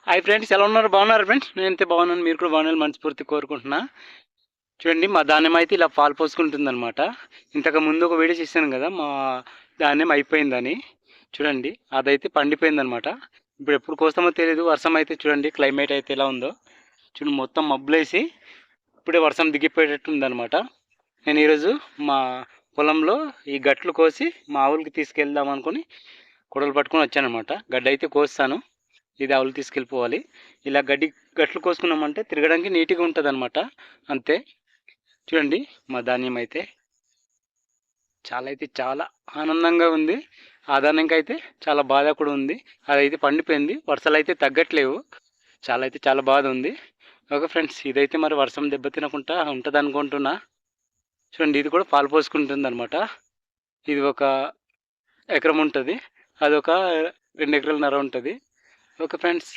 Hi friends, ఎలా ఉన్నారు? బాగున్నారు ఫ్రెండ్స్? నేనైతే బాగున్నాను, మీరు కూడా బాగున్నారు మనస్ఫూర్తి కోరుకుంటున్నా. చూడండి, మా ధాన్యం అయితే ఇలా పాలు పోసుకుంటుందన్నమాట. ఇంతకు ముందు ఒక వీడియో చేశాను కదా, మా ధాన్యం అయిపోయిందని. చూడండి, అదైతే పండిపోయిందనమాట. ఇప్పుడు ఎప్పుడు కోస్తామో తెలియదు. వర్షం అయితే చూడండి, క్లైమేట్ అయితే ఎలా ఉందో చూడండి, మొత్తం మబ్బులేసి ఇప్పుడే వర్షం దిగిపోయేటట్టు ఉందన్నమాట. నేను ఈరోజు మా పొలంలో ఈ గట్లు కోసి మా ఆవులకి తీసుకెళ్దాం అనుకుని కొడలు పట్టుకొని వచ్చానమాట. గడ్డ అయితే కోస్తాను, ఇది ఆవులు తీసుకెళ్ళిపోవాలి. ఇలా గట్లు కోసుకున్నామంటే తిరగడానికి నీట్గా ఉంటుంది అనమాట. అంతే. చూడండి, మా ధాన్యం అయితే చాలా ఆనందంగా ఉంది. ఆ ధాన్యంకి అయితే చాలా బాధ కూడా ఉంది. అదైతే పండిపోయింది, వర్షాలు అయితే తగ్గట్లేవు. చాలా బాధ ఉంది. ఓకే ఫ్రెండ్స్, ఇదైతే మరి వర్షం దెబ్బతినకుండా ఉంటుంది అనుకుంటున్నా. చూడండి, ఇది కూడా పాలు పోసుకుంటుంది అనమాట. ఇది ఒక ఎకరం ఉంటుంది, అదొక 2 ఎకరాలన్నర ఉంటుంది. Okay friends,